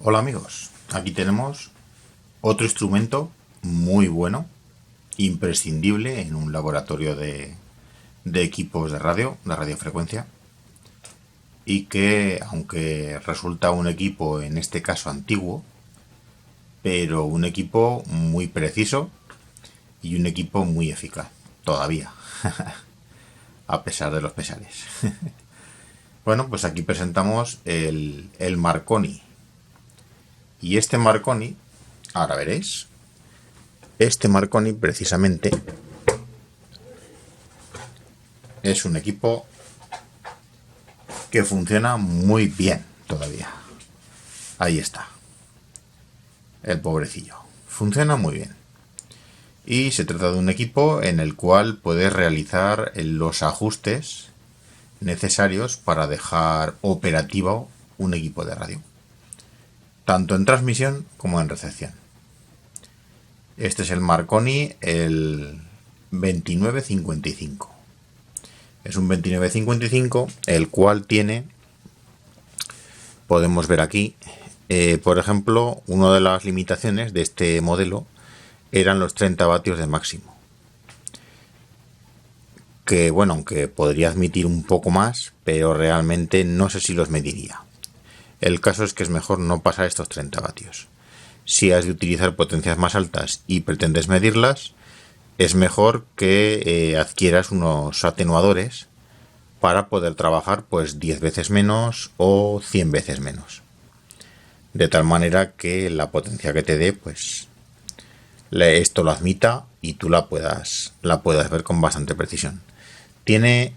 Hola amigos, aquí tenemos otro instrumento muy bueno, imprescindible en un laboratorio de equipos de radiofrecuencia, y que aunque resulta un equipo en este caso antiguo, pero un equipo muy preciso y un equipo muy eficaz, todavía, a pesar de los pesares. Bueno, pues aquí presentamos el Marconi. Y este Marconi, ahora veréis, este Marconi precisamente es un equipo que funciona muy bien todavía. Ahí está, el pobrecillo. Funciona muy bien. Y se trata de un equipo en el cual puedes realizar los ajustes necesarios para dejar operativo un equipo de radio, tanto en transmisión como en recepción. Este es el Marconi, el 2955. Es un 2955, el cual tiene, podemos ver aquí, por ejemplo, una de las limitaciones de este modelo eran los 30 vatios de máximo. Que bueno, aunque podría admitir un poco más, pero realmente no sé si los mediría. El caso es que es mejor no pasar estos 30 vatios. Si has de utilizar potencias más altas y pretendes medirlas, es mejor que adquieras unos atenuadores para poder trabajar pues 10 veces menos o 100 veces menos. De tal manera que la potencia que te dé, pues esto lo admita y tú la puedas ver con bastante precisión. Tiene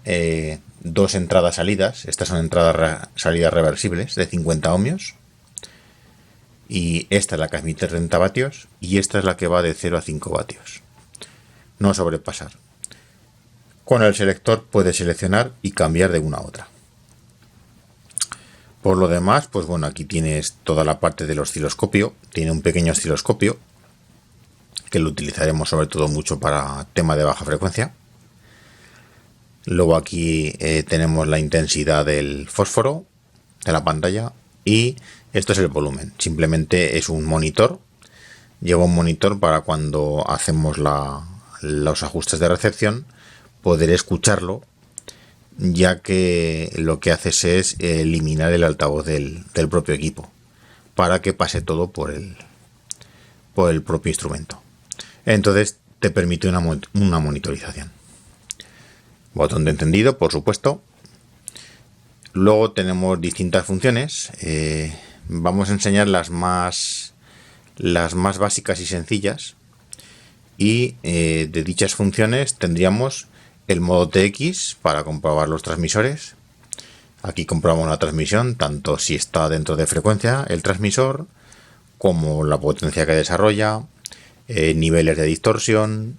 dos entradas-salidas. Estas son entradas-salidas reversibles de 50 ohmios. Y esta es la que admite 30 vatios y esta es la que va de 0 a 5 vatios. No sobrepasar. Con el selector puedes seleccionar y cambiar de una a otra. Por lo demás, pues bueno, aquí tienes toda la parte del osciloscopio. Tiene un pequeño osciloscopio que lo utilizaremos sobre todo mucho para tema de baja frecuencia. Luego aquí tenemos la intensidad del fósforo de la pantalla y esto es el volumen. Simplemente es un monitor. Lleva un monitor para cuando hacemos los ajustes de recepción poder escucharlo, ya que lo que haces es eliminar el altavoz del propio equipo para que pase todo por el propio instrumento. Entonces te permite una monitorización. Botón de encendido, por supuesto. Luego tenemos distintas funciones. Vamos a enseñar las más básicas y sencillas. Y de dichas funciones tendríamos el modo TX para comprobar los transmisores. Aquí comprobamos la transmisión, tanto si está dentro de frecuencia el transmisor, como la potencia que desarrolla, niveles de distorsión,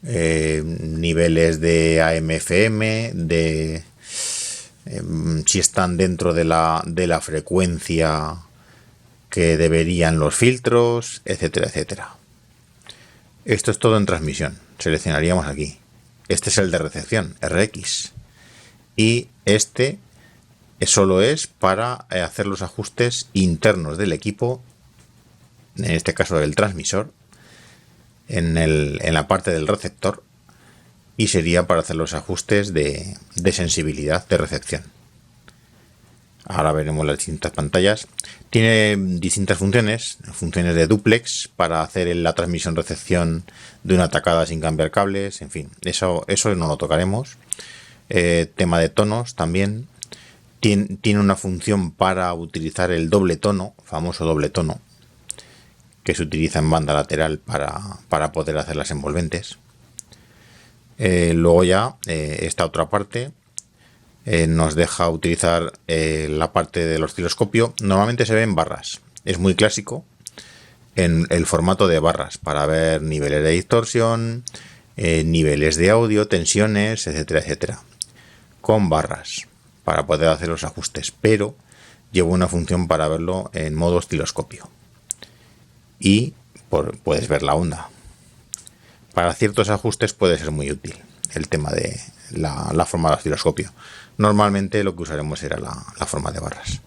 niveles de AM/FM, si están dentro de la frecuencia que deberían los filtros, etcétera, etcétera. Esto es todo en transmisión. Seleccionaríamos aquí. Este es el de recepción, RX. Y este solo es para hacer los ajustes internos del equipo, en este caso del transmisor, en la parte del receptor, y sería para hacer los ajustes de sensibilidad de recepción. Ahora veremos las distintas pantallas. Tiene distintas funciones de duplex para hacer la transmisión-recepción de una tacada sin cambiar cables, en fin, eso no lo tocaremos. Tema de tonos también. Tiene una función para utilizar el doble tono, famoso doble tono, que se utiliza en banda lateral para poder hacer las envolventes. Luego ya esta otra parte nos deja utilizar la parte del osciloscopio. Normalmente se ve en barras. Es muy clásico en el formato de barras para ver niveles de distorsión, niveles de audio, tensiones, etcétera, etcétera. Con barras para poder hacer los ajustes, pero lleva una función para verlo en modo osciloscopio. Y puedes ver la onda. Para ciertos ajustes puede ser muy útil el tema de la forma de osciloscopio. Normalmente lo que usaremos será la forma de barras.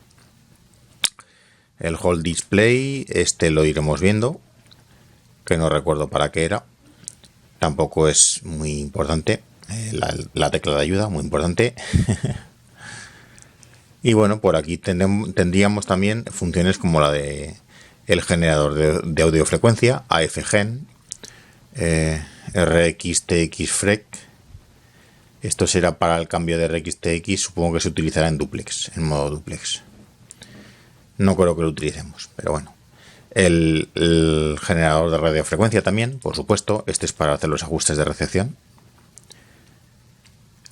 El hold display, este lo iremos viendo, que no recuerdo para qué era. Tampoco es muy importante. La tecla de ayuda, muy importante. Y bueno, por aquí tendríamos también funciones como la de el generador de audiofrecuencia, AFGen, RxTXFrec. Esto será para el cambio de RxTX, supongo que se utilizará en duplex, en modo duplex. No creo que lo utilicemos, pero bueno. El generador de radiofrecuencia también, por supuesto. Este es para hacer los ajustes de recepción.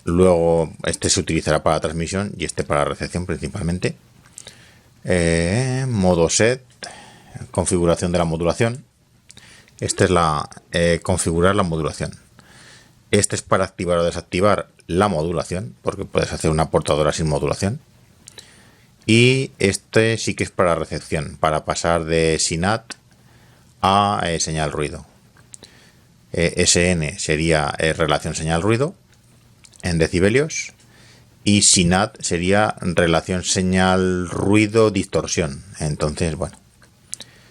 Luego este se utilizará para transmisión y este para recepción principalmente. Modo set, configuración de la modulación. Esta es la configurar la modulación. Este es para activar o desactivar la modulación, porque puedes hacer una portadora sin modulación. Y este sí que es para recepción, para pasar de SYNAT a señal ruido. SN sería relación señal ruido en decibelios, y SYNAT sería relación señal ruido distorsión. Entonces, bueno,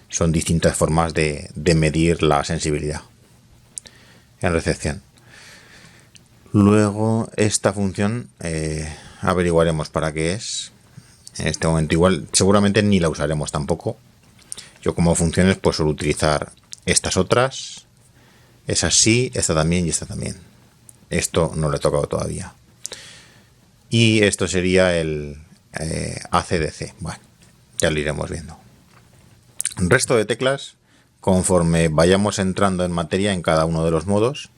son distintas formas de medir la sensibilidad en recepción. Luego esta función averiguaremos para qué es. En este momento igual seguramente ni la usaremos tampoco. Yo como funciones pues suelo utilizar estas otras, esa sí, esta también y esta también. Esto no lo he tocado todavía. Y esto sería el ACDC. Bueno, ya lo iremos viendo. El resto de teclas, conforme vayamos entrando en materia en cada uno de los modos,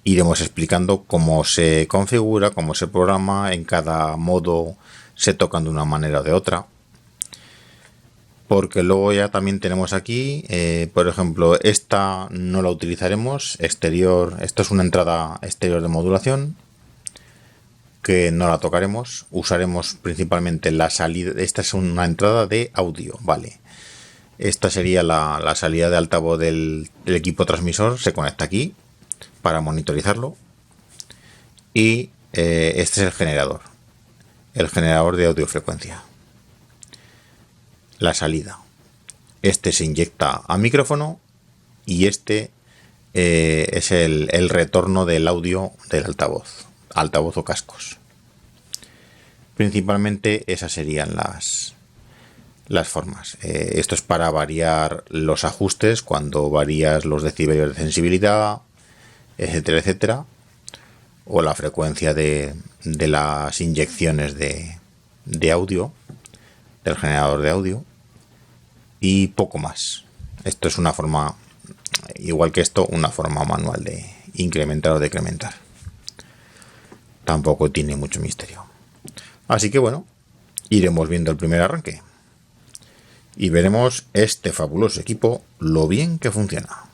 iremos explicando cómo se configura, cómo se programa. En cada modo se tocan de una manera o de otra. Porque luego ya también tenemos aquí, por ejemplo, esta no la utilizaremos, exterior. Esto es una entrada exterior de modulación, que no la tocaremos. Usaremos principalmente la salida. Esta es una entrada de audio, vale. Esta sería la salida de altavoz del equipo transmisor, se conecta aquí para monitorizarlo. Y este es el generador de audiofrecuencia. La salida. Este se inyecta a micrófono y este es el retorno del audio del altavoz o cascos. Principalmente esas serían las formas. Esto es para variar los ajustes cuando varías los decibelios de sensibilidad, etcétera, etcétera, o la frecuencia de las inyecciones de audio del generador de audio, y poco más. Esto es una forma, igual que esto, una forma manual de incrementar o decrementar. Tampoco tiene mucho misterio. Así que bueno, iremos viendo el primer arranque y veremos este fabuloso equipo lo bien que funciona.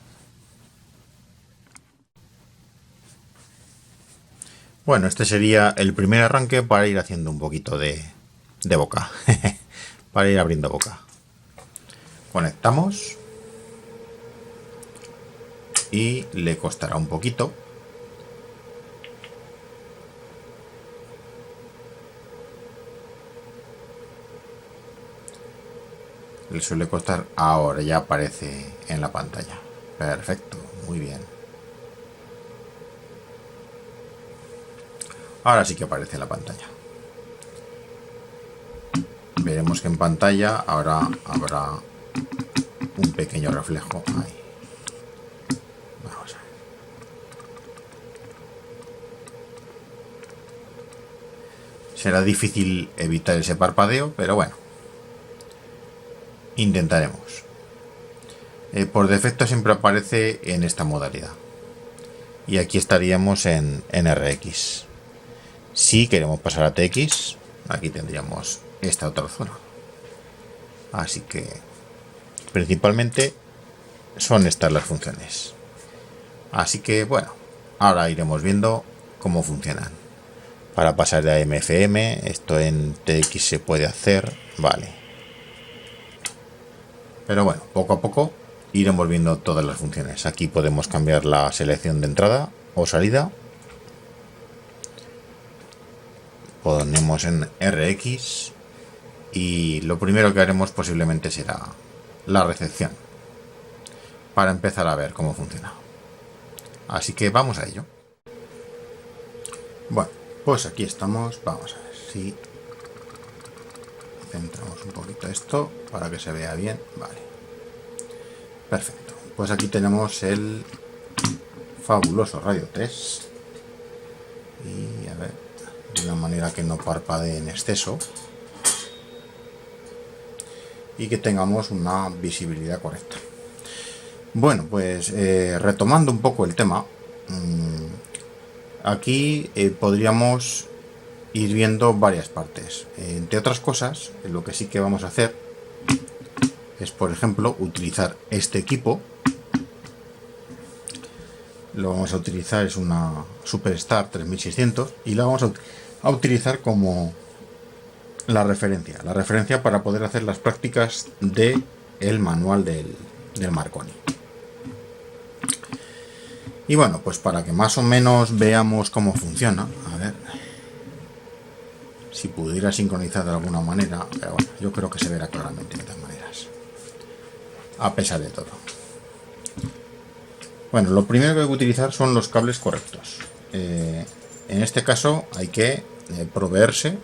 Bueno, este sería el primer arranque para ir haciendo un poquito de boca. Para ir abriendo boca. Conectamos. Y le costará un poquito. Le suele costar. Ahora ya aparece en la pantalla. Perfecto, muy bien. Ahora sí que aparece en la pantalla. Veremos que en pantalla ahora habrá un pequeño reflejo. Ahí. Vamos a ver. Será difícil evitar ese parpadeo, pero bueno. Intentaremos. Por defecto siempre aparece en esta modalidad. Y aquí estaríamos en RX. Si queremos pasar a TX, aquí tendríamos esta otra zona. Así que principalmente son estas las funciones. Así que bueno, ahora iremos viendo cómo funcionan. Para pasar de AM/FM, esto en TX se puede hacer, vale. Pero bueno, poco a poco iremos viendo todas las funciones. Aquí podemos cambiar la selección de entrada o salida. Ponemos en RX y lo primero que haremos posiblemente será la recepción, para empezar a ver cómo funciona. Así que vamos a ello. Bueno, pues aquí estamos. Vamos a ver si centramos un poquito esto para que se vea bien. Vale, perfecto. Pues aquí tenemos el fabuloso Radio Test, y a ver, de una manera que no parpadee en exceso y que tengamos una visibilidad correcta. Bueno, pues retomando un poco el tema, aquí podríamos ir viendo varias partes. Entre otras cosas, lo que sí que vamos a hacer es, por ejemplo, utilizar este equipo. Lo vamos a utilizar, es una Superstar 3600, y la vamos a utilizar como la referencia para poder hacer las prácticas de el manual del Marconi. Y bueno, pues para que más o menos veamos cómo funciona, a ver si pudiera sincronizar de alguna manera, pero bueno, yo creo que se verá claramente de todas maneras, a pesar de todo. Bueno, lo primero que hay que utilizar son los cables correctos. En este caso hay que proveerse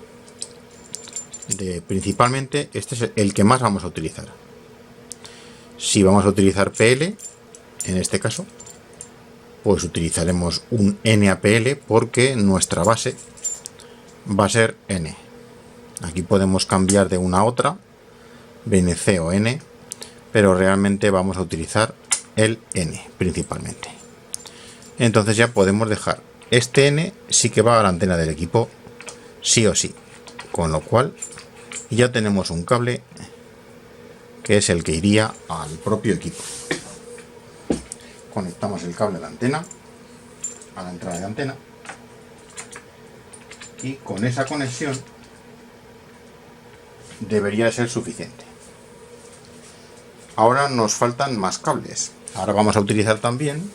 de, principalmente, este es el que más vamos a utilizar. Si vamos a utilizar PL, en este caso, pues utilizaremos un NAPL, porque nuestra base va a ser N. Aquí podemos cambiar de una a otra, BNC o N, pero realmente vamos a utilizar el N principalmente. Entonces ya podemos dejar este N, sí que va a la antena del equipo sí o sí, con lo cual ya tenemos un cable que es el que iría al propio equipo. Conectamos el cable a la antena, a la entrada de antena, y con esa conexión debería ser suficiente. Ahora nos faltan más cables. Ahora vamos a utilizar también,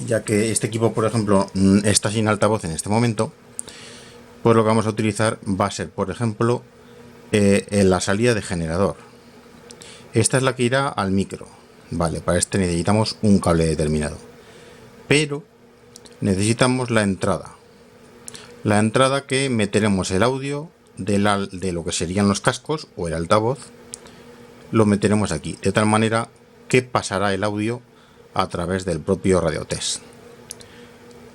ya que este equipo, por ejemplo, está sin altavoz en este momento, pues lo que vamos a utilizar va a ser, por ejemplo, en la salida de generador. Esta es la que irá al micro. Vale, para este necesitamos un cable determinado, pero necesitamos la entrada. La entrada que meteremos el audio de lo que serían los cascos o el altavoz, lo meteremos aquí, de tal manera que pasará el audio a través del propio Radio Test.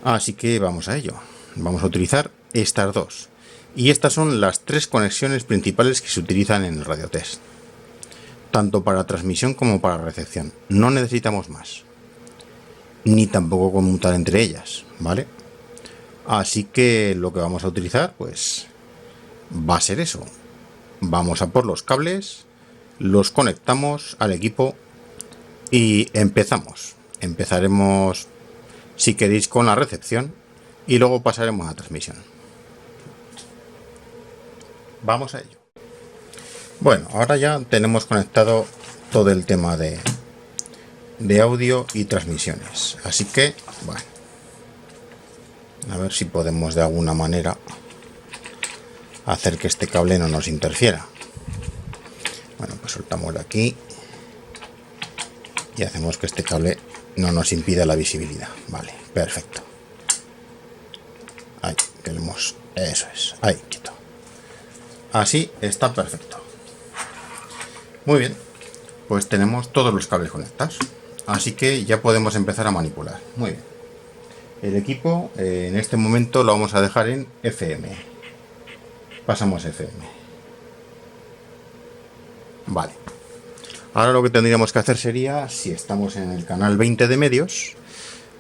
Así que vamos a ello. Vamos a utilizar estas dos, y estas son las tres conexiones principales que se utilizan en el Radio Test, tanto para transmisión como para recepción. No necesitamos más, ni tampoco conmutar entre ellas, ¿vale? Así que lo que vamos a utilizar, pues, va a ser eso. Vamos a por los cables, los conectamos al equipo y empezamos. Empezaremos, si queréis, con la recepción y luego pasaremos a transmisión. Vamos a ello. Bueno, ahora ya tenemos conectado todo el tema de audio y transmisiones. Así que, bueno, a ver si podemos de alguna manera hacer que este cable no nos interfiera. Bueno, pues soltamos de aquí y hacemos que este cable no nos impida la visibilidad. Vale, perfecto. Ahí tenemos, eso es, ahí quito. Así está perfecto. Muy bien, pues tenemos todos los cables conectados, así que ya podemos empezar a manipular. Muy bien. El equipo en este momento lo vamos a dejar en FM. Pasamos a FM. Vale. Ahora lo que tendríamos que hacer sería, si estamos en el canal 20 de medios,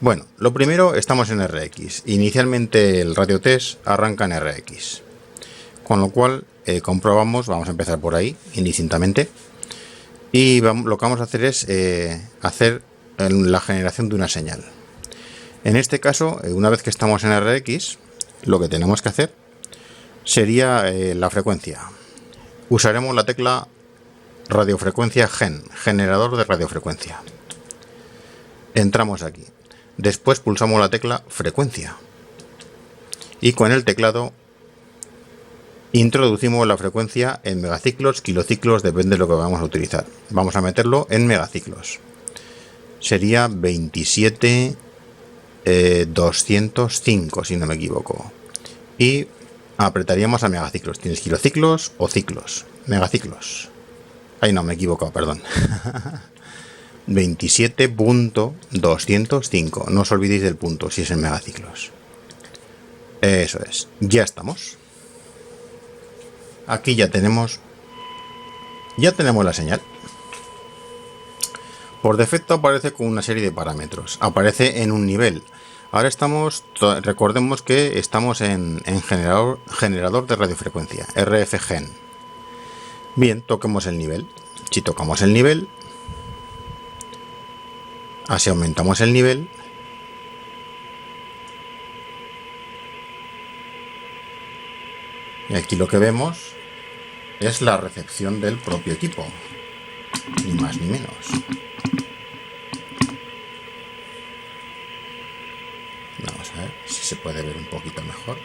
bueno, lo primero, estamos en RX. Inicialmente el Radio Test arranca en RX, con lo cual comprobamos, vamos a empezar por ahí, indistintamente, y lo que vamos a hacer es hacer la generación de una señal. En este caso, una vez que estamos en RX, lo que tenemos que hacer sería la frecuencia. Usaremos la tecla radiofrecuencia generador de radiofrecuencia. Entramos aquí. Después pulsamos la tecla frecuencia. Y con el teclado Introducimos la frecuencia en megaciclos, kilociclos, depende de lo que vamos a utilizar. Vamos a meterlo en megaciclos. Sería 27.205, si no me equivoco. Y apretaríamos a megaciclos. ¿Tienes kilociclos o ciclos? Megaciclos. Ay, no, me he equivocado, perdón. 27.205. No os olvidéis del punto si es en megaciclos. Eso es. Ya estamos. Aquí ya tenemos la señal. Por defecto aparece con una serie de parámetros. Aparece en un nivel. Ahora recordemos que estamos en generador de radiofrecuencia, RF-gen. Bien, toquemos el nivel. Si tocamos el nivel, así aumentamos el nivel. Y aquí lo que vemos es la recepción del propio equipo, ni más ni menos. Vamos a ver si se puede ver un poquito mejor.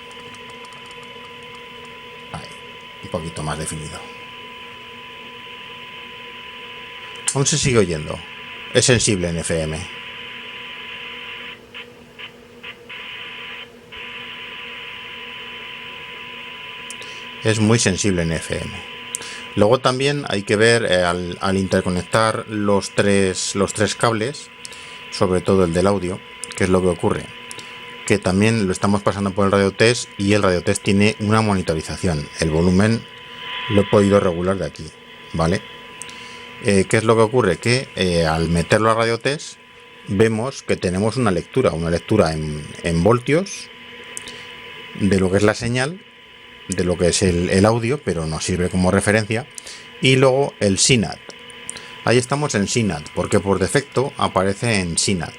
Ahí, un poquito más definido. Aún se sigue oyendo. Es sensible en FM. Es muy sensible en FM. Luego también hay que ver al interconectar los tres cables, sobre todo el del audio, qué es lo que ocurre. Que también lo estamos pasando por el radiotest y el radiotest tiene una monitorización. El volumen lo he podido regular de aquí, ¿vale? ¿Qué es lo que ocurre? Que al meterlo a radiotest vemos que tenemos una lectura en voltios de lo que es la señal, de lo que es el audio, pero nos sirve como referencia. Y luego el SINAT. Ahí estamos en SINAT, porque por defecto aparece en SINAT,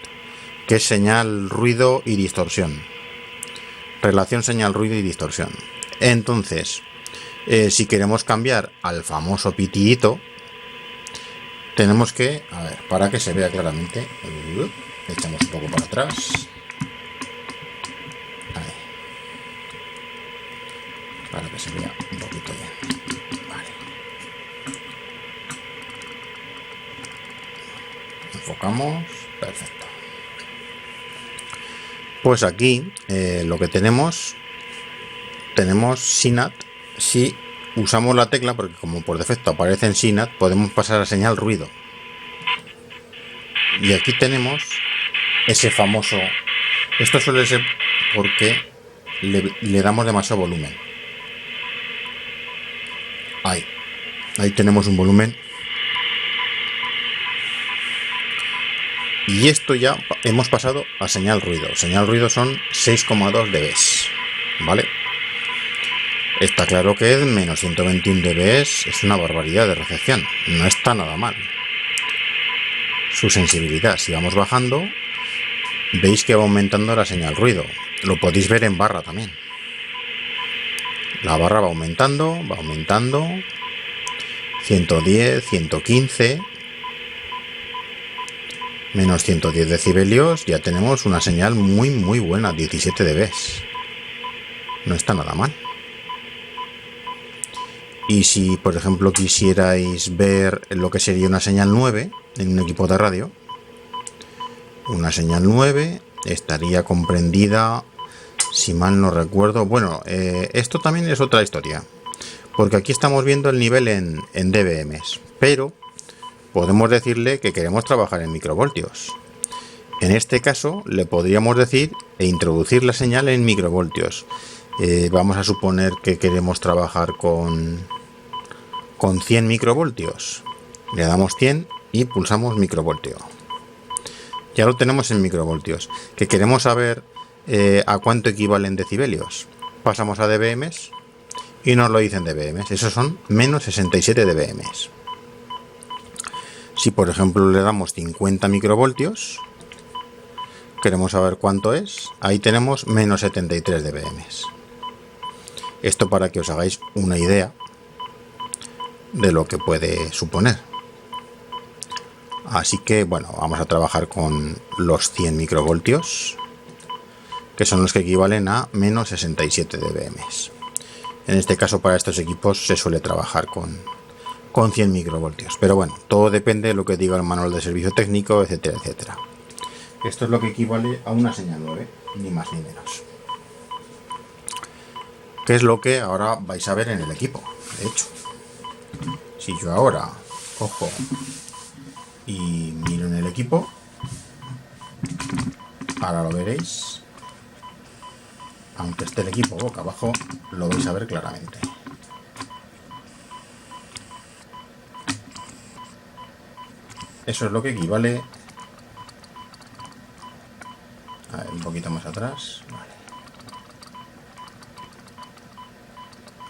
que es señal, ruido y distorsión. Relación señal, ruido y distorsión. Entonces, si queremos cambiar al famoso pitidito, tenemos que, a ver, para que se vea claramente, echamos un poco para atrás. Ahí. Para que se vea un poquito bien. Vale. Enfocamos. Perfecto. Pues aquí lo que tenemos SINAT. Si usamos la tecla, porque como por defecto aparece en SINAT, podemos pasar a señal ruido. Y aquí tenemos ese famoso. Esto suele ser porque le damos demasiado volumen. Ahí tenemos un volumen. Y esto ya hemos pasado a señal ruido. Señal ruido son 6,2 dB, ¿vale? Está claro que es menos 121 dB, es una barbaridad de recepción. No está nada mal. Su sensibilidad, si vamos bajando, veis que va aumentando la señal ruido. Lo podéis ver en barra también. La barra va aumentando. 110, 115, menos 110 decibelios, ya tenemos una señal muy muy buena, 17 dB. No está nada mal. Y si por ejemplo quisierais ver lo que sería una señal 9 en un equipo de radio, una señal 9 estaría comprendida, si mal no recuerdo, bueno, esto también es otra historia, porque aquí estamos viendo el nivel en dBm, pero podemos decirle que queremos trabajar en microvoltios. En este caso le podríamos decir e introducir la señal en microvoltios. Vamos a suponer que queremos trabajar con 100 microvoltios. Le damos 100 y pulsamos microvoltio. Ya lo tenemos en microvoltios. Que queremos saber a cuánto equivalen decibelios. Pasamos a dBm y nos lo dicen dBm. Esos son menos 67 dBm. Si por ejemplo le damos 50 microvoltios, queremos saber cuánto es. Ahí tenemos menos 73 dBm. Esto para que os hagáis una idea de lo que puede suponer. Así que bueno, vamos a trabajar con los 100 microvoltios, que son los que equivalen a menos 67 dBm. En este caso, para estos equipos se suele trabajar con 100 microvoltios. Pero bueno, todo depende de lo que diga el manual de servicio técnico, etcétera, etcétera. Esto es lo que equivale a una señal 9, ni más ni menos. Que es lo que ahora vais a ver en el equipo. De hecho, si yo ahora cojo y miro en el equipo, ahora lo veréis. Aunque esté el equipo boca abajo, lo vais a ver claramente. Eso es lo que equivale. A ver, un poquito más atrás. Vale.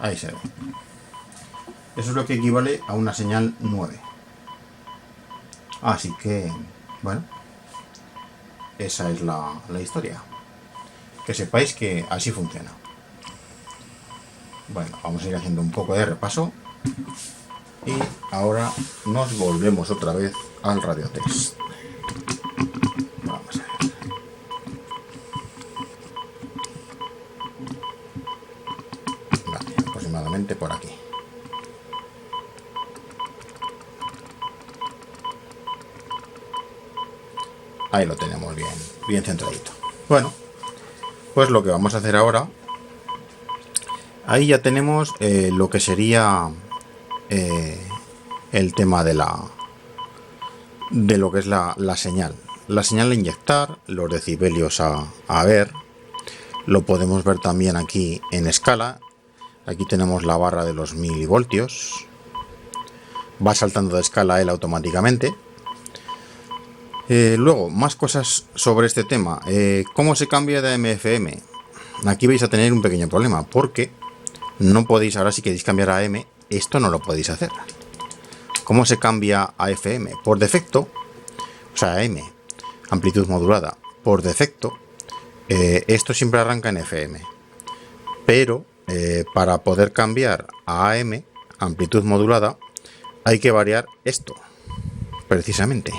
Ahí se ve. Eso es lo que equivale a una señal 9. Así que, bueno, esa es la historia. Que sepáis que así funciona. Bueno, vamos a ir haciendo un poco de repaso. Y ahora nos volvemos otra vez al radiotest. Vamos a ver. Vale, aproximadamente por aquí. Ahí lo tenemos bien centradito. Bueno, pues lo que vamos a hacer ahora, ahí ya tenemos lo que sería el tema de lo que es la señal. La señal a inyectar, los decibelios a ver, lo podemos ver también aquí en escala. Aquí tenemos la barra de los milivoltios. Va saltando de escala él automáticamente. Luego, más cosas sobre este tema. ¿Cómo se cambia de AM a FM? Aquí vais a tener un pequeño problema, porque no podéis, ahora si queréis cambiar a AM, esto no lo podéis hacer. ¿Cómo se cambia a FM? Por defecto, o sea, AM, amplitud modulada, por defecto, esto siempre arranca en FM. Pero para poder cambiar a AM, amplitud modulada, hay que variar esto, precisamente.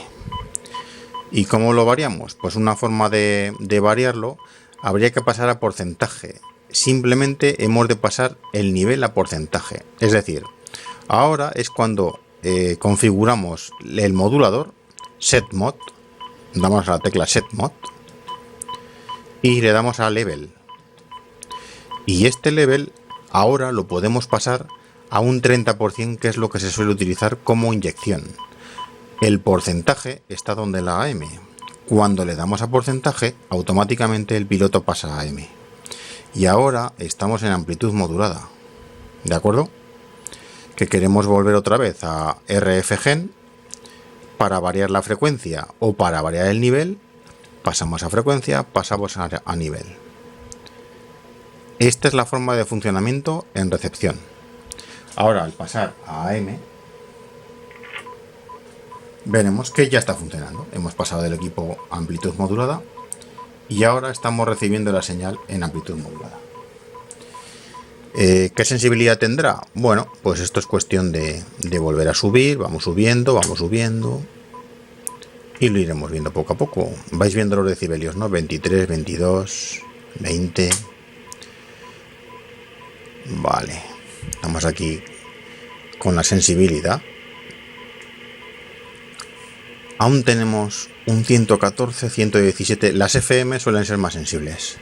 ¿Y cómo lo variamos? Pues una forma de variarlo habría que pasar a porcentaje. Simplemente hemos de pasar el nivel a porcentaje. Es decir, ahora es cuando configuramos el modulador setMod, damos a la tecla setMod y le damos a level. Y este level ahora lo podemos pasar a un 30%, que es lo que se suele utilizar como inyección. El porcentaje está donde la AM. Cuando le damos a porcentaje, automáticamente el piloto pasa a AM. Y ahora estamos en amplitud modulada. ¿De acuerdo? Que queremos volver otra vez a RF-gen para variar la frecuencia o para variar el nivel. Pasamos a frecuencia, pasamos a nivel. Esta es la forma de funcionamiento en recepción. Ahora, al pasar a AM, veremos que ya está funcionando. Hemos pasado del equipo a amplitud modulada y ahora estamos recibiendo la señal en amplitud modulada. ¿Qué sensibilidad tendrá? Bueno, pues esto es cuestión de volver a subir. Vamos subiendo y lo iremos viendo poco a poco. Vais viendo los decibelios, ¿no? 23, 22, 20. Vale, estamos aquí con la sensibilidad. Aún tenemos un 114, 117. Las FM suelen ser más sensibles,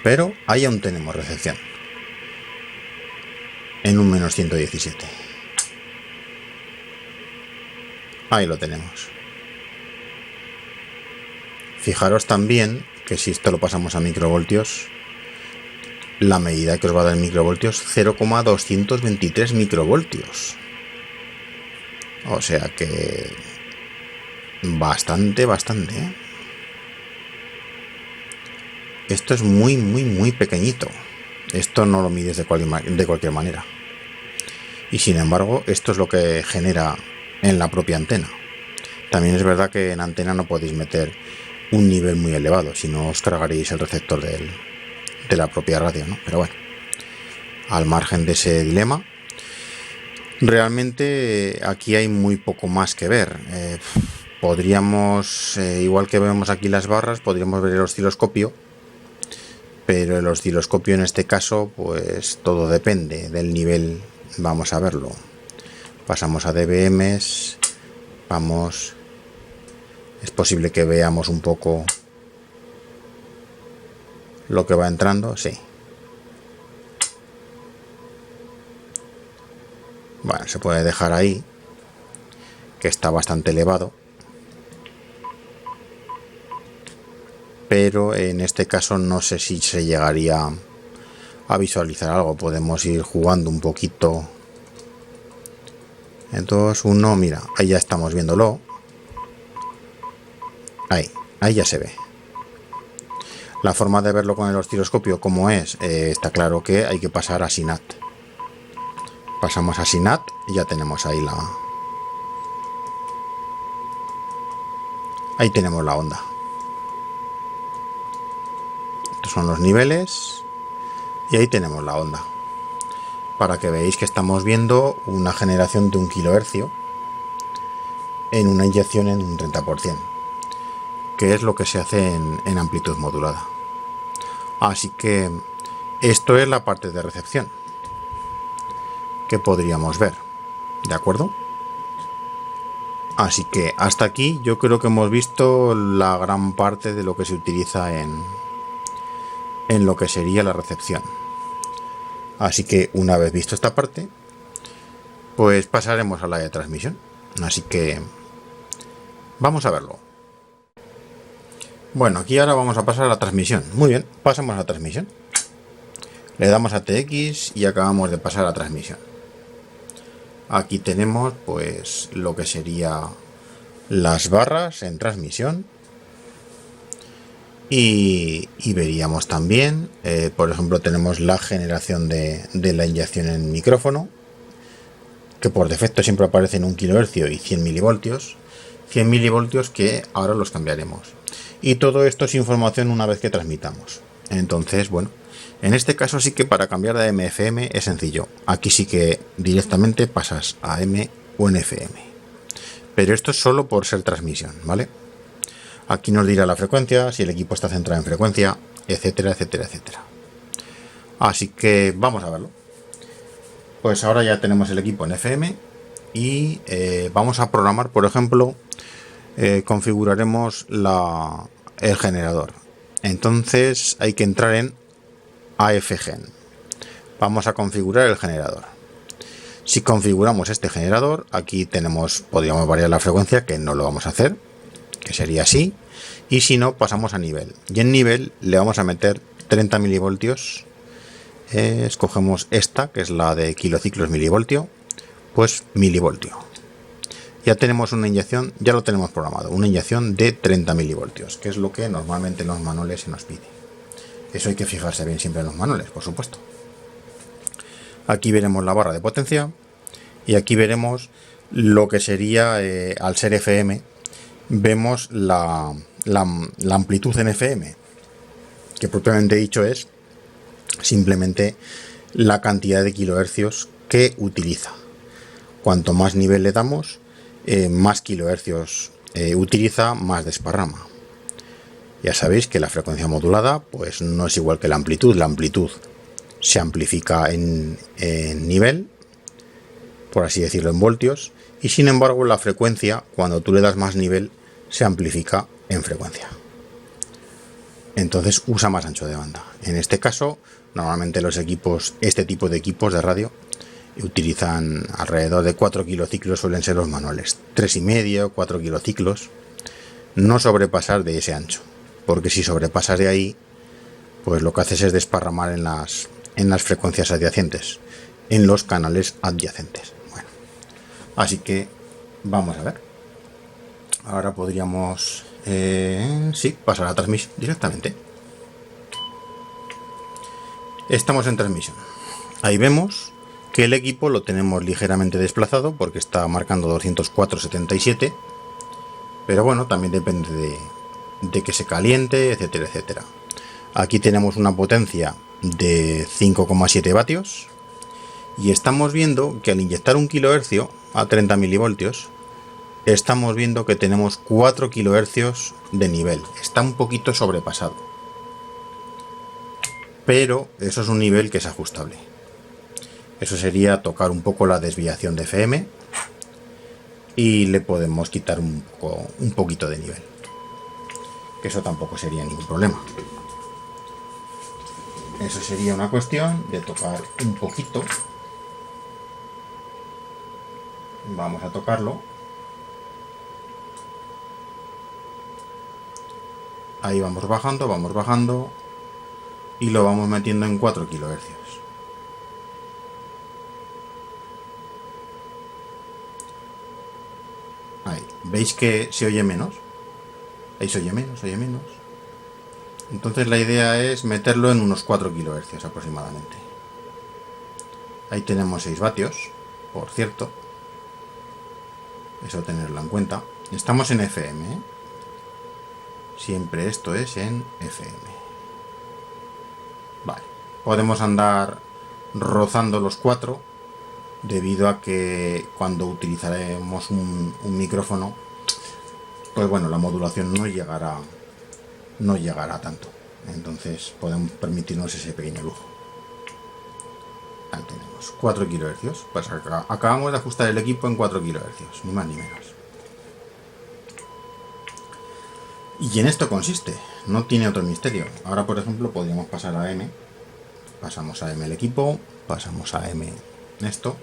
pero ahí aún tenemos recepción en un menos 117. Ahí lo tenemos. Fijaros también que si esto lo pasamos a microvoltios, la medida que os va a dar en microvoltios, 0,223 microvoltios. O sea que bastante, ¿eh? Esto es muy pequeñito. Esto no lo mides de cualquier manera. Y sin embargo, esto es lo que genera en la propia antena. También es verdad que en antena no podéis meter un nivel muy elevado, si no os cargaréis el receptor de la propia radio, ¿no? Pero bueno, al margen de ese dilema, realmente aquí hay muy poco más que ver. Podríamos, igual que vemos aquí las barras, podríamos ver el osciloscopio pero el osciloscopio en este caso pues todo depende del nivel. Vamos a verlo, pasamos a dBms, vamos, es posible que veamos un poco lo que va entrando, sí. Bueno, se puede dejar ahí, que está bastante elevado, pero en este caso no sé si se llegaría a visualizar algo. Podemos ir jugando un poquito. En 2, 1, mira, ahí ya estamos viéndolo. Ahí ya se ve. La forma de verlo con el osciloscopio, como es, está claro que hay que pasar a SINAT. Pasamos a SINAT y ya tenemos ahí ahí tenemos la onda. Estos son los niveles y ahí tenemos la onda. Para que veáis que estamos viendo una generación de 1 kHz en una inyección en un 30%, que es lo que se hace en amplitud modulada. Así que esto es la parte de recepción que podríamos ver, ¿de acuerdo? Así que hasta aquí yo creo que hemos visto la gran parte de lo que se utiliza en lo que sería la recepción. Así que una vez visto esta parte, pues pasaremos a la de transmisión. Así que vamos a verlo. Bueno, aquí ahora vamos a pasar a la transmisión. Muy bien, pasamos a la transmisión. Le damos a TX y acabamos de pasar a transmisión. Aquí tenemos pues lo que sería las barras en transmisión. Y veríamos también, por ejemplo, tenemos la generación de la inyección en micrófono, que por defecto siempre aparece en 1 kHz y 100 milivoltios. 100 milivoltios que ahora los cambiaremos. Y todo esto es información una vez que transmitamos. Entonces, bueno, en este caso sí que para cambiar de AM/FM es sencillo. Aquí sí que directamente pasas a AM o en FM. Pero esto es solo por ser transmisión, ¿vale? Aquí nos dirá la frecuencia, si el equipo está centrado en frecuencia, etcétera, etcétera, etcétera. Así que vamos a verlo. Pues ahora ya tenemos el equipo en FM y vamos a programar, por ejemplo, configuraremos el generador. Entonces hay que entrar en AFGen. Vamos a configurar el generador. Si configuramos este generador, aquí podríamos variar la frecuencia, que no lo vamos a hacer, que sería así, y si no, pasamos a nivel, y en nivel le vamos a meter 30 milivoltios. Escogemos esta, que es la de kilociclos milivoltio, pues milivoltio. Ya tenemos una inyección, ya lo tenemos programado, una inyección de 30 milivoltios, que es lo que normalmente en los manuales se nos pide. Eso hay que fijarse bien siempre en los manuales, por supuesto. Aquí veremos la barra de potencia y aquí veremos lo que sería, al ser FM, vemos la amplitud en FM, que propiamente dicho es simplemente la cantidad de kilohercios que utiliza. Cuanto más nivel le damos, más kilohercios utiliza, más desparrama. Ya sabéis que la frecuencia modulada pues no es igual que la amplitud. La amplitud se amplifica en nivel, por así decirlo, en voltios, y sin embargo la frecuencia, cuando tú le das más nivel, se amplifica en frecuencia. Entonces usa más ancho de banda. En este caso, normalmente los equipos, este tipo de equipos de radio, utilizan alrededor de 4 kilociclos, suelen ser los manuales. 3,5, 4 kilociclos. No sobrepasar de ese ancho, porque si sobrepasas de ahí, pues lo que haces es desparramar en las frecuencias adyacentes, en los canales adyacentes. Bueno, así que vamos a ver. Ahora podríamos pasar a transmisión directamente. Estamos en transmisión. Ahí vemos que el equipo lo tenemos ligeramente desplazado porque está marcando 204,77, pero bueno, también depende de que se caliente, etcétera, etcétera. Aquí tenemos una potencia de 5,7 vatios y estamos viendo que al inyectar 1 kHz a 30 milivoltios, estamos viendo que tenemos 4 kHz de nivel. Está un poquito sobrepasado. pero eso es un nivel que es ajustable. Eso sería tocar un poco la desviación de FM y le podemos quitar un poquito de nivel. Que eso tampoco sería ningún problema. Eso sería una cuestión de tocar un poquito. Vamos a tocarlo. Ahí vamos bajando y lo vamos metiendo en 4 kHz. Ahí, ¿veis que se oye menos? Ahí se oye menos. Entonces la idea es meterlo en unos 4 kHz aproximadamente. Ahí tenemos 6 vatios, por cierto. Eso tenerlo en cuenta. Estamos en FM, ¿eh? Siempre esto es en FM. Vale. Podemos andar rozando los 4 debido a que cuando utilizaremos un micrófono, pues bueno, la modulación no llegará tanto. Entonces podemos permitirnos ese pequeño lujo. Ahí tenemos 4 kHz. Pues acabamos de ajustar el equipo en 4 kHz, ni más ni menos. Y en esto consiste, no tiene otro misterio. Ahora, por ejemplo, podríamos pasar a M. Pasamos a M el equipo, pasamos a M esto.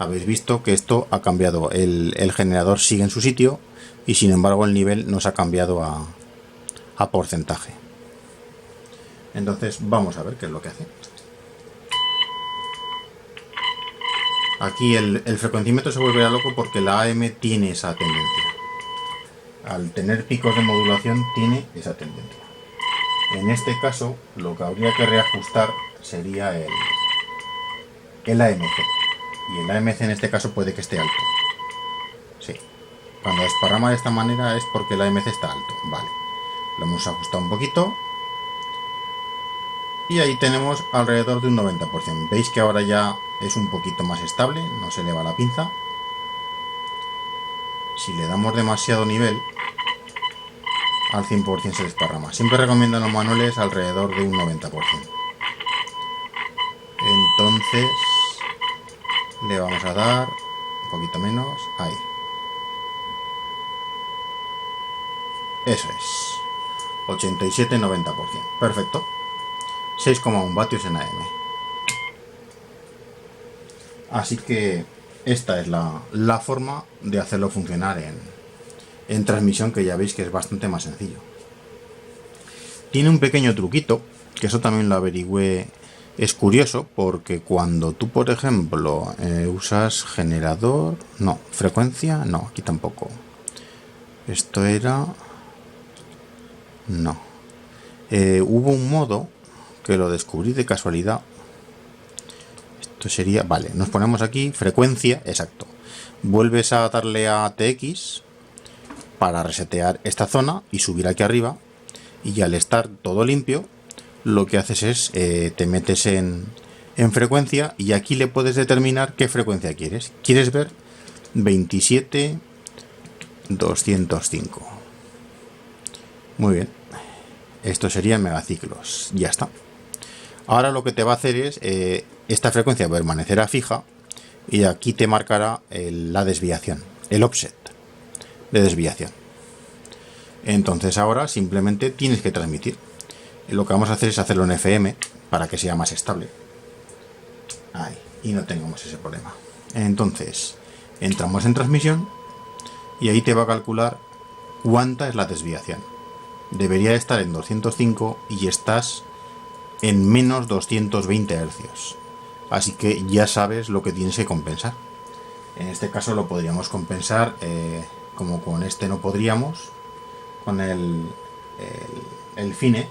Habéis visto que esto ha cambiado, el generador sigue en su sitio y sin embargo el nivel nos ha cambiado a porcentaje. Entonces vamos a ver qué es lo que hace. Aquí el frecuencímetro se volverá loco porque la AM tiene esa tendencia. Al tener picos de modulación tiene esa tendencia. En este caso lo que habría que reajustar sería el AMC. Y el AMC en este caso puede que esté alto. Sí. Cuando desparrama de esta manera es porque el AMC está alto. Vale. Lo hemos ajustado un poquito. Y ahí tenemos alrededor de un 90%. Veis que ahora ya es un poquito más estable. No se le va la pinza. Si le damos demasiado nivel, al 100% se desparrama. Siempre recomiendo en los manuales alrededor de un 90%. Entonces le vamos a dar un poquito menos. Ahí. Eso es. 87-90%. Perfecto. 6,1 vatios en AM. Así que esta es la forma de hacerlo funcionar en transmisión, que ya veis que es bastante más sencillo. Tiene un pequeño truquito, que eso también lo averigüé. Es curioso porque cuando tú, por ejemplo, usas generador, no, frecuencia, no, aquí tampoco. Esto era, no. Hubo un modo que lo descubrí de casualidad. Esto sería, vale, nos ponemos aquí, frecuencia, exacto. Vuelves a darle a TX para resetear esta zona y subir aquí arriba. Y al estar todo limpio, lo que haces es, te metes en frecuencia y aquí le puedes determinar qué frecuencia quieres. ¿Quieres ver? 27-205. Muy bien. Esto sería megaciclos. Ya está. Ahora lo que te va a hacer es, esta frecuencia permanecerá fija y aquí te marcará la desviación, el offset de desviación. Entonces ahora simplemente tienes que transmitir. Lo que vamos a hacer es hacerlo en FM para que sea más estable. Ahí, y no tengamos ese problema. Entonces entramos en transmisión y ahí te va a calcular cuánta es la desviación. Debería estar en 205 y estás en menos 220 Hz. Así que ya sabes lo que tienes que compensar. En este caso lo podríamos compensar, como con este no podríamos, con el Fine.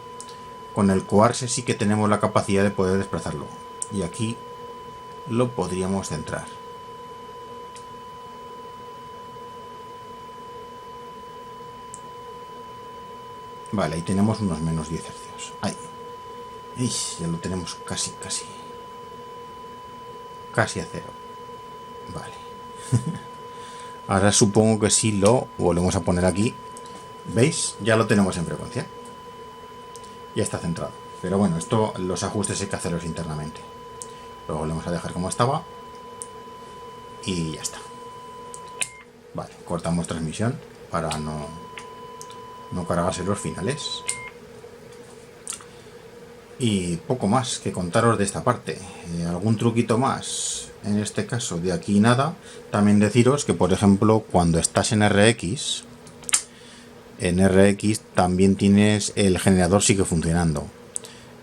Con el Coarse sí que tenemos la capacidad de poder desplazarlo. Y aquí lo podríamos centrar. Vale, ahí tenemos unos menos 10 Hz. Ahí. Ya lo tenemos casi a cero. Vale. Ahora supongo que si lo volvemos a poner aquí, ¿veis? Ya lo tenemos en frecuencia. Ya está centrado. Pero bueno, esto, los ajustes hay que hacerlos internamente. Lo volvemos a dejar como estaba y ya está. Vale, cortamos transmisión para no cargarse los finales. Y poco más que contaros de esta parte. ¿Algún truquito más? En este caso, de aquí nada. También deciros que, por ejemplo, cuando estás en RX también tienes el generador sigue funcionando.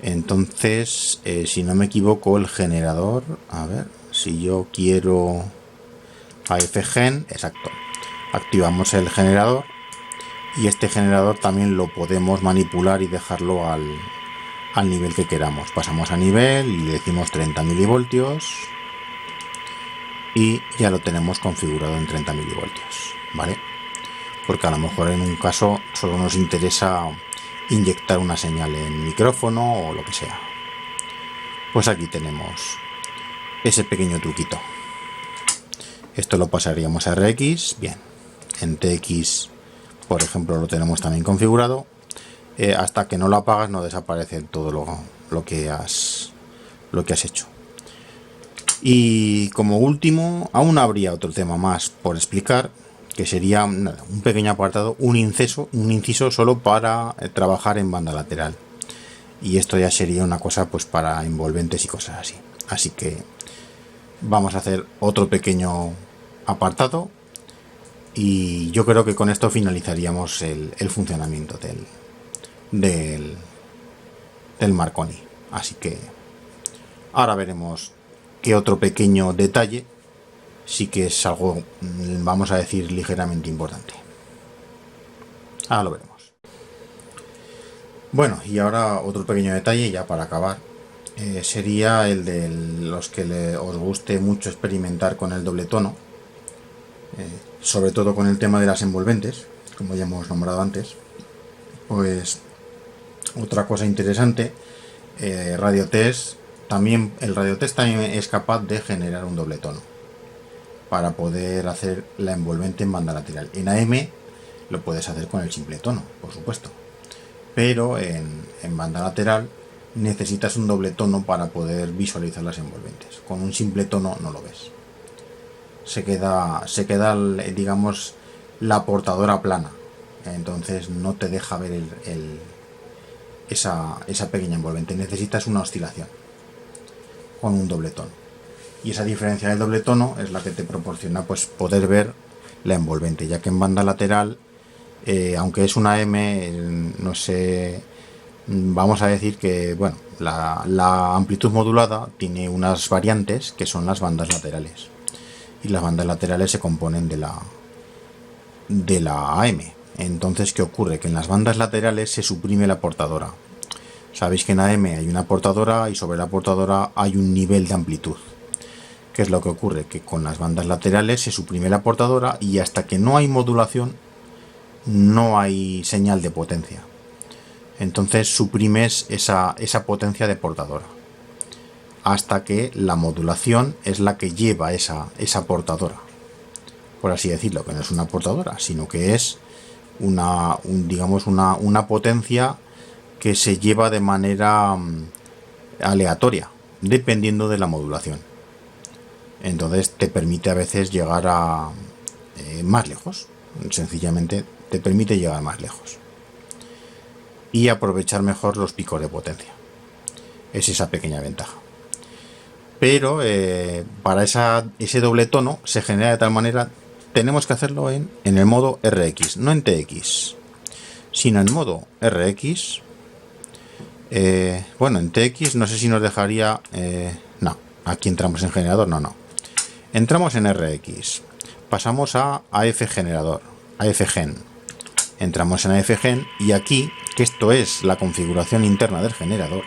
Entonces, si no me equivoco, el generador, a ver, si yo quiero AFGen, exacto, activamos el generador y este generador también lo podemos manipular y dejarlo al nivel que queramos. Pasamos a nivel y le decimos 30 milivoltios y ya lo tenemos configurado en 30 milivoltios, ¿vale? Porque a lo mejor en un caso solo nos interesa inyectar una señal en micrófono o lo que sea. Pues aquí tenemos ese pequeño truquito. Esto lo pasaríamos a RX, bien. En TX, por ejemplo, lo tenemos también configurado. Hasta que no lo apagas no desaparece todo lo que has hecho. Y como último, aún habría otro tema más por explicar, que sería un pequeño apartado, un inciso solo para trabajar en banda lateral. Y esto ya sería una cosa pues para envolventes y cosas así. Así que vamos a hacer otro pequeño apartado y yo creo que con esto finalizaríamos el funcionamiento del Marconi. Así que ahora veremos qué otro pequeño detalle sí que es algo, vamos a decir, ligeramente importante. Ahora lo veremos. Bueno, y ahora otro pequeño detalle ya para acabar. Sería el de los que os guste mucho experimentar con el doble tono, sobre todo con el tema de las envolventes, como ya hemos nombrado antes. Pues otra cosa interesante, Radiotest, también el Radiotest también es capaz de generar un doble tono para poder hacer la envolvente en banda lateral. En AM lo puedes hacer con el simple tono, por supuesto, pero en banda lateral necesitas un doble tono para poder visualizar las envolventes. Con un simple tono no lo ves. Se queda digamos, la portadora plana. Entonces no te deja ver esa pequeña envolvente. Necesitas una oscilación con un doble tono. Y esa diferencia del doble tono es la que te proporciona pues poder ver la envolvente, ya que en banda lateral, aunque es una M, no sé, vamos a decir que bueno, la amplitud modulada tiene unas variantes que son las bandas laterales, y las bandas laterales se componen de la AM. Entonces, ¿qué ocurre? Que en las bandas laterales se suprime la portadora. Sabéis que en AM hay una portadora y sobre la portadora hay un nivel de amplitud. ¿Qué es lo que ocurre? Que con las bandas laterales se suprime la portadora y hasta que no hay modulación no hay señal de potencia. Entonces suprimes esa potencia de portadora hasta que la modulación es la que lleva esa portadora, por así decirlo, que no es una portadora, sino que es una potencia que se lleva de manera aleatoria, dependiendo de la modulación. Entonces te permite a veces llegar a más lejos, sencillamente te permite llegar más lejos y aprovechar mejor los picos de potencia. Es esa pequeña ventaja. Pero para ese doble tono se genera de tal manera, tenemos que hacerlo en el modo RX, no en TX, sino en modo RX. Bueno, en TX no sé si nos dejaría, no, aquí entramos en generador, no. Entramos en RX, pasamos a AF generador, AFGen, entramos en AFGen y aquí, que esto es la configuración interna del generador,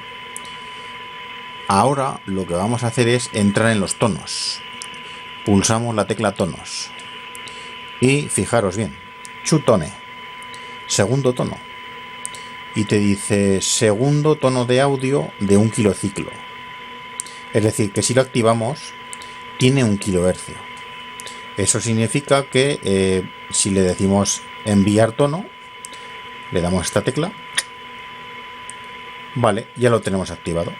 ahora lo que vamos a hacer es entrar en los tonos. Pulsamos la tecla tonos y fijaros bien, chutone, segundo tono, y te dice segundo tono de audio de 1 kilociclo. Es decir, que si lo activamos tiene 1 kilohercio. Eso significa que si le decimos enviar tono, le damos esta tecla Vale, ya lo tenemos activado.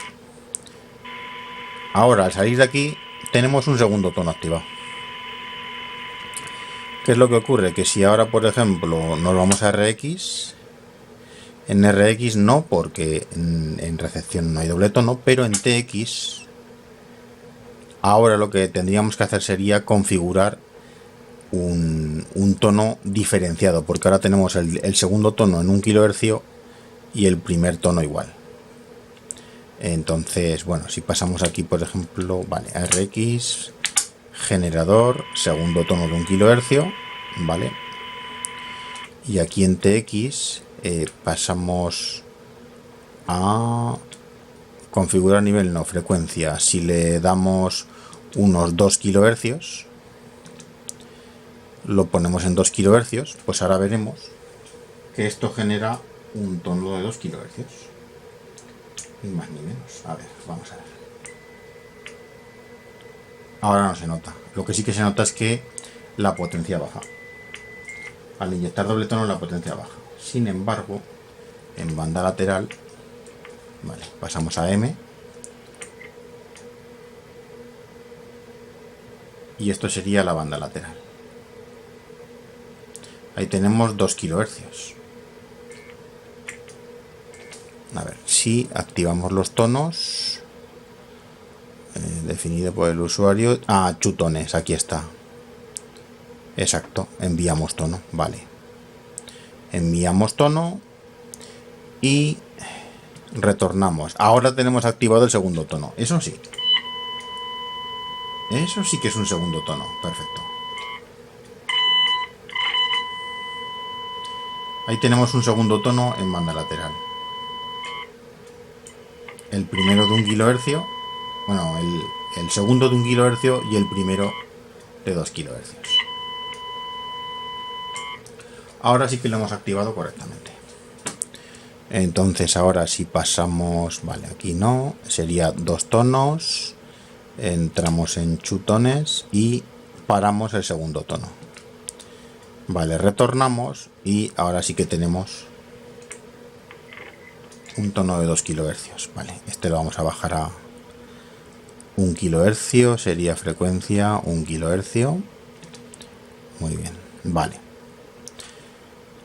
Ahora, al salir de aquí, tenemos un segundo tono activado. ¿Qué es lo que ocurre? Que si ahora, por ejemplo, nos vamos a RX, en RX no, porque en recepción no hay doble tono, pero en TX, ahora lo que tendríamos que hacer sería configurar un tono diferenciado, porque ahora tenemos el segundo tono en 1 kHz y el primer tono igual. Entonces, bueno, si pasamos aquí, por ejemplo, vale, a RX, generador, segundo tono de 1 kHz, vale. Y aquí en TX pasamos a configurar nivel, no, frecuencia. Si le damos unos 2 kHz, lo ponemos en 2 kHz, pues ahora veremos que esto genera un tono de 2 kHz. Ni más ni menos. A ver, vamos a ver. Ahora no se nota. Lo que sí que se nota es que la potencia baja. Al inyectar doble tono la potencia baja. Sin embargo, en banda lateral, vale, pasamos a M. Y esto sería la banda lateral. Ahí tenemos 2 kHz. A ver, si activamos los tonos, definido por el usuario, chutones, aquí está. Exacto, enviamos tono, vale. Enviamos tono y retornamos. Ahora tenemos activado el segundo tono, eso sí. Eso sí que es un segundo tono, perfecto. Ahí tenemos un segundo tono en banda lateral. El primero de 1 kHz, bueno, el segundo de 1 kHz y el primero de 2 kHz. Ahora sí que lo hemos activado correctamente. Entonces ahora si pasamos, vale, aquí no, sería 2 tonos, entramos en chutones y paramos el segundo tono. Vale, retornamos y ahora sí que tenemos un tono de 2 kHz. Vale, este lo vamos a bajar a 1 kHz, sería frecuencia 1 kHz. Muy bien, vale.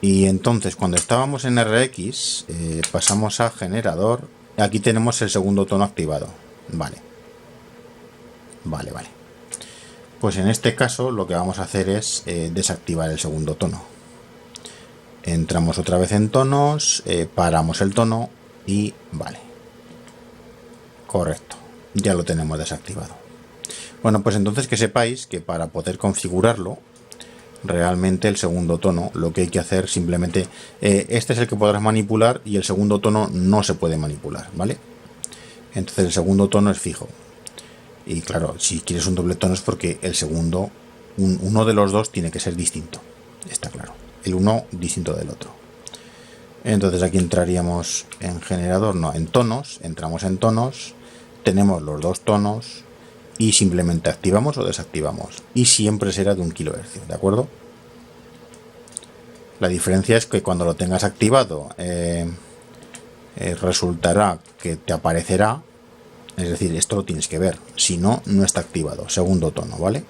Y entonces cuando estábamos en RX pasamos a generador. Aquí tenemos el segundo tono activado. Vale. Vale. Pues en este caso lo que vamos a hacer es desactivar el segundo tono. Entramos otra vez en tonos, paramos el tono y vale. Correcto. Ya lo tenemos desactivado. Bueno, pues entonces que sepáis que para poder configurarlo, realmente el segundo tono, lo que hay que hacer simplemente, este es el que podrás manipular y el segundo tono no se puede manipular, ¿vale? Entonces el segundo tono es fijo. Y claro, si quieres un doble tono es porque el segundo, uno de los dos tiene que ser distinto, está claro. El uno distinto del otro. Entonces aquí entraríamos en generador, no, en tonos, entramos en tonos, tenemos los dos tonos y simplemente activamos o desactivamos. Y siempre será de 1 kHz, ¿de acuerdo? La diferencia es que cuando lo tengas activado resultará que te aparecerá, es decir, esto lo tienes que ver, si no, no está activado. Segundo tono, ¿vale?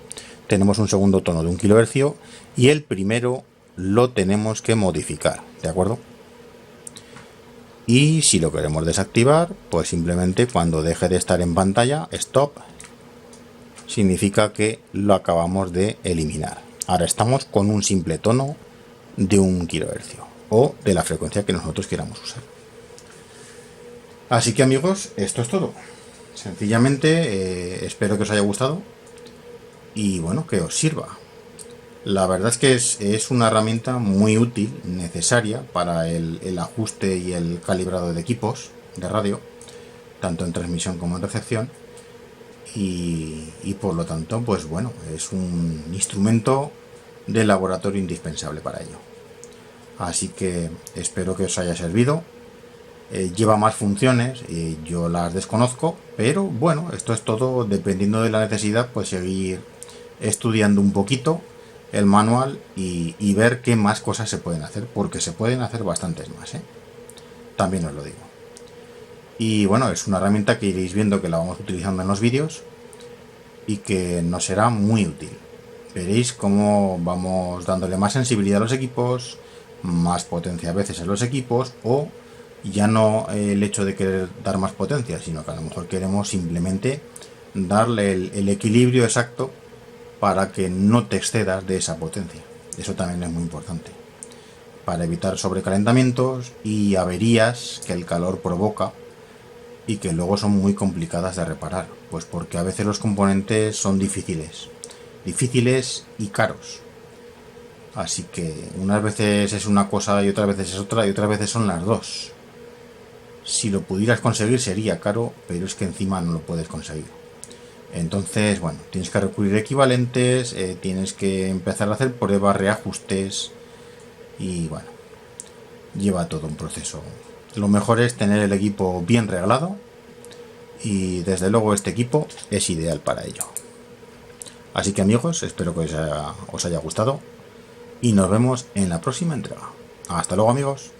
Tenemos un segundo tono de 1 kHz y el primero lo tenemos que modificar, ¿de acuerdo? Y si lo queremos desactivar, pues simplemente cuando deje de estar en pantalla, stop, significa que lo acabamos de eliminar. Ahora estamos con un simple tono de 1 kHz o de la frecuencia que nosotros queramos usar. Así que amigos, esto es todo. Sencillamente espero que os haya gustado y bueno, que os sirva. La verdad es que es una herramienta muy útil, necesaria para el ajuste y el calibrado de equipos de radio, tanto en transmisión como en recepción. Y por lo tanto, pues bueno, es un instrumento de laboratorio indispensable para ello. Así que espero que os haya servido. Lleva más funciones, yo las desconozco, pero bueno, esto es todo, dependiendo de la necesidad, pues seguir estudiando un poquito el manual y ver qué más cosas se pueden hacer, porque se pueden hacer bastantes más, también os lo digo. Y bueno, es una herramienta que iréis viendo que la vamos utilizando en los vídeos y que nos será muy útil. Veréis cómo vamos dándole más sensibilidad a los equipos, más potencia a veces en los equipos, o ya no el hecho de querer dar más potencia, sino que a lo mejor queremos simplemente darle el equilibrio exacto para que no te excedas de esa potencia. Eso también es muy importante, para evitar sobrecalentamientos y averías que el calor provoca y que luego son muy complicadas de reparar, pues porque a veces los componentes son difíciles y caros. Así que unas veces es una cosa y otras veces es otra y otras veces son las dos. Si lo pudieras conseguir sería caro, pero es que encima no lo puedes conseguir. Entonces, bueno, tienes que recurrir a equivalentes, tienes que empezar a hacer pruebas, reajustes y bueno, lleva todo un proceso. Lo mejor es tener el equipo bien reglado y desde luego este equipo es ideal para ello. Así que amigos, espero que os haya gustado y nos vemos en la próxima entrega. Hasta luego amigos.